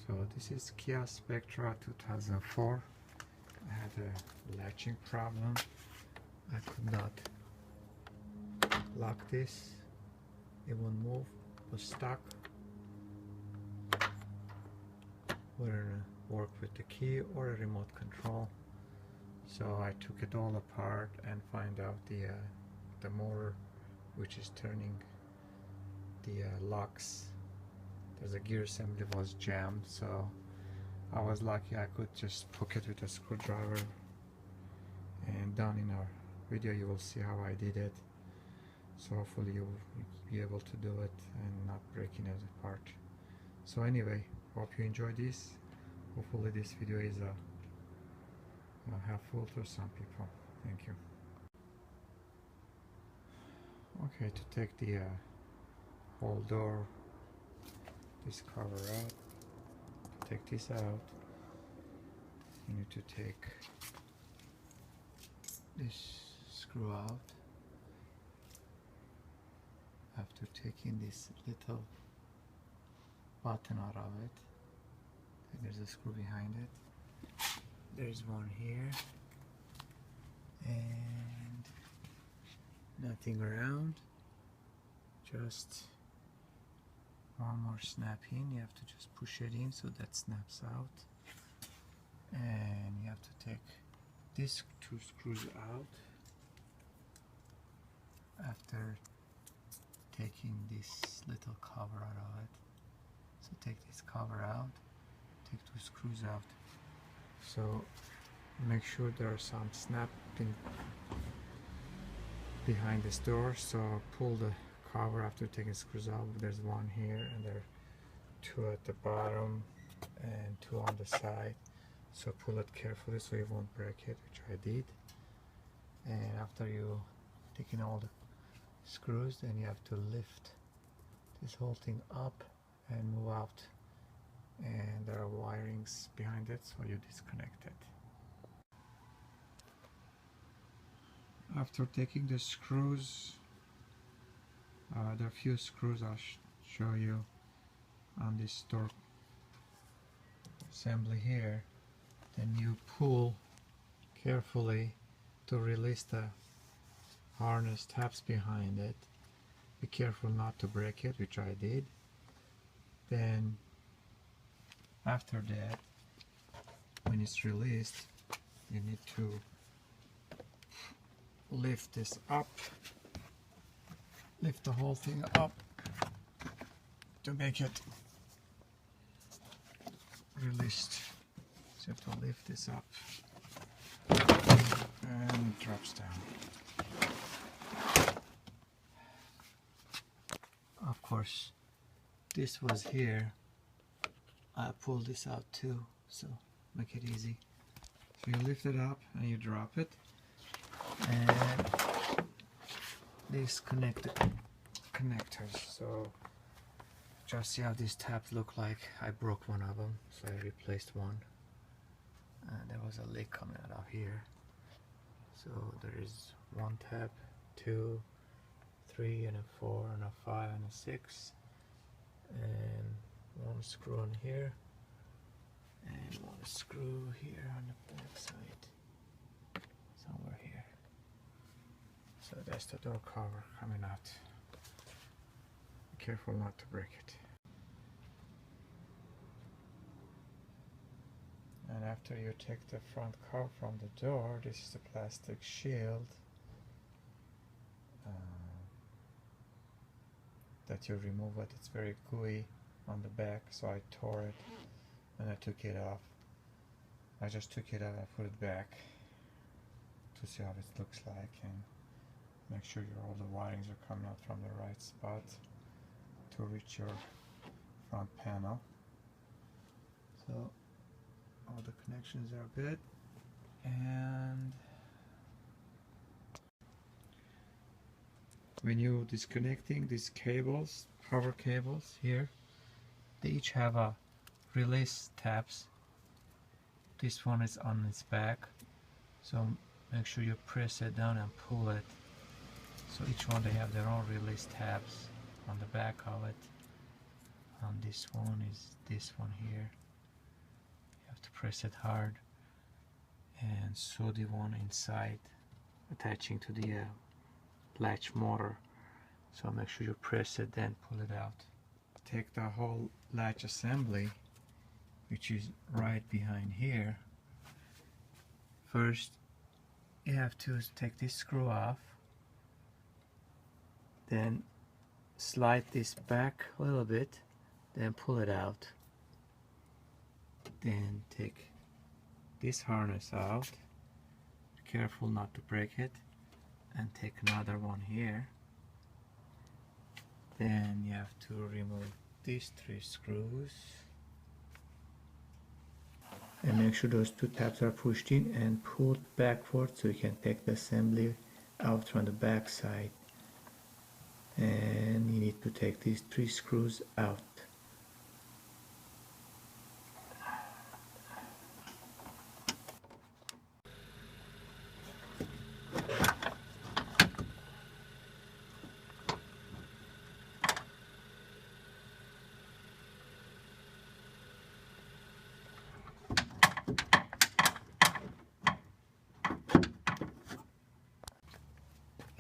So this is Kia Spectra 2004. I had a latching problem. I could not lock this. It won't move. It was stuck. Whether to work with the key or a remote control. So I took it all apart and find out the motor which is turning the locks. There's a gear assembly was jammed, so I was lucky I could just poke it with a screwdriver, and down in our video you will see how I did it. So hopefully you'll be able to do it and not breaking it apart. So anyway, hope you enjoy this. Hopefully this video is helpful to some people. Thank you. Okay, to take the whole door, this cover out, to take this out, you need to take this screw out. After taking this little button out of it, there's a screw behind it. There's one here, and nothing around, just one more snap in. You have to just push it in so that snaps out, and you have to take these two screws out. After taking this little cover out of it, so take this cover out, take two screws out. So make sure there are some snapping behind this door, so pull the cover after taking screws out. There's one here, and there are two at the bottom and two on the side, so pull it carefully so you won't break it, which I did. And after you taking all the screws, then you have to lift this whole thing up and move out, and there are wirings behind it, so you disconnect it. After taking the screws, there are a few screws I'll show you on this door assembly here. Then you pull carefully to release the harness tabs behind it. Be careful not to break it, which I did. Then after that, when it's released, you need to lift this up, lift the whole thing up to make it released. So you have to lift this up, and it drops down. Of course, this was here. I pulled this out too, so make it easy. So you lift it up and you drop it, and these connectors. So just see how these tabs look like. I broke one of them, so I replaced one. And there was a leak coming out of here. So there is one tab, 2, 3, and a 4, and a 5, and a 6, and one screw on here, and one screw here on the back side, somewhere here. So that's the door cover coming out. Be careful not to break it. And after you take the front cover from the door, this is the plastic shield that you remove it. It's very gooey on the back, so I tore it and I took it off. I just took it out and put it back to see how it looks like, and make sure all the wirings are coming out from the right spot to reach your front panel. So all the connections are good, and when you're disconnecting these cables, power cables here, they each have a release tabs. This one is on its back, so make sure you press it down and pull it. So each one, they have their own release tabs on the back of it. And this one is this one here. have to press it hard. And so the one inside attaching to the latch motor. So make sure you press it, then pull it out. Take the whole latch assembly, which is right behind here. First, you have to take this screw off, then slide this back a little bit, then pull it out. Then take this harness out, be careful not to break it, and take another one here. Then you have to remove these 3 screws and make sure those 2 tabs are pushed in and pulled backward so you can take the assembly out from the back side. And you need to take these 3 screws out.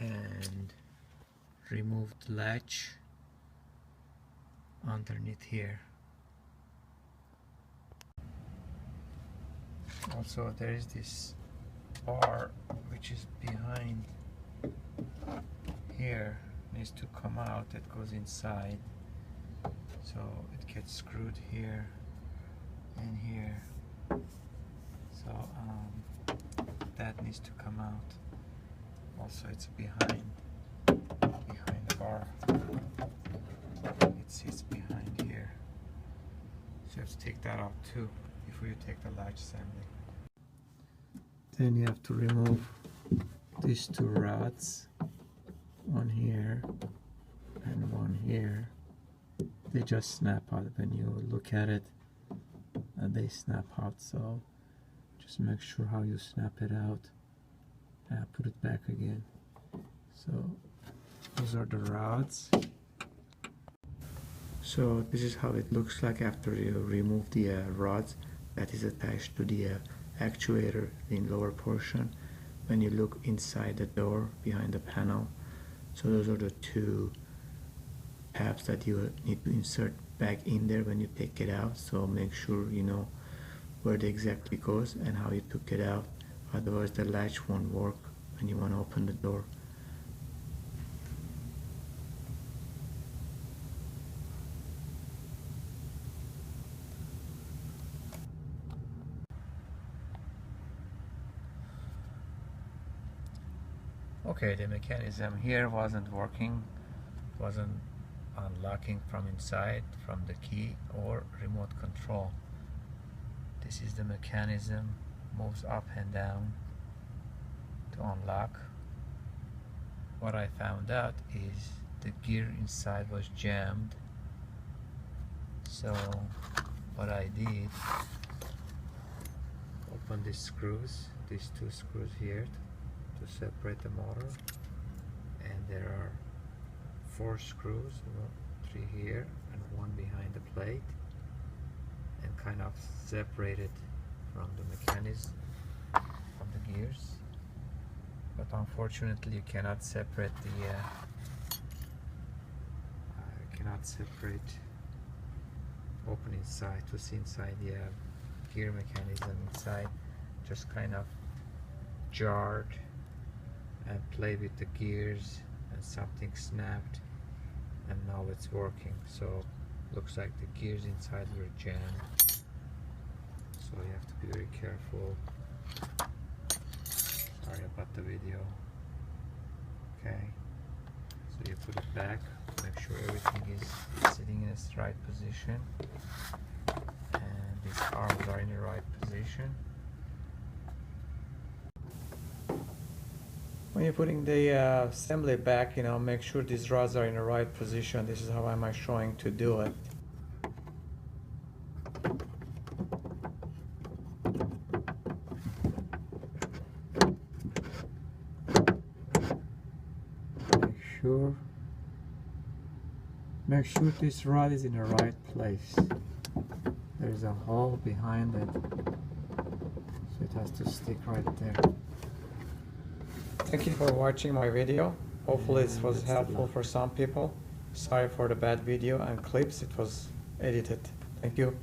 And remove the latch underneath here. Also, there is this bar which is behind here, needs to come out, that goes inside, so it gets screwed here and here, so that needs to come out. Also, it's behind the bar. It sits behind here. So you have to take that out too before you take the latch assembly. Then you have to remove these 2 rods, one here and one here. They just snap out when you look at it. They snap out, so just make sure how you snap it out. Put it back again. So those are the rods. So this is how it looks like after you remove the rods that is attached to the actuator in lower portion. When you look inside the door behind the panel, so those are the 2 tabs that you need to insert back in there when you take it out. So make sure you know where it exactly goes and how you took it out. Otherwise the latch won't work when you want to open the door. Okay, the mechanism here wasn't working, wasn't unlocking from inside from the key or remote control. This is the mechanism, moves up and down to unlock. What I found out is the gear inside was jammed, so what I did, open these screws, these 2 screws here to separate the motor, and there are 4 screws, 3 here and 1 behind the plate, and kind of separated from the mechanism, from the gears. But unfortunately you cannot separate the open inside to see inside the gear mechanism inside. Just kind of jarred and played with the gears and something snapped, and now it's working. So looks like the gears inside were jammed, so you have to be very careful. Sorry about the video. Okay, so you put it back, make sure everything is sitting in its right position, and these arms are in the right position. When you're putting the assembly back, make sure these rods are in the right position. This is how I'm showing to do it. Make sure this rod is in the right place. there's a hole behind it, so it has to stick right there. Thank you for watching my video. Hopefully this was helpful for some people. Sorry for the bad video and clips, it was edited. Thank you.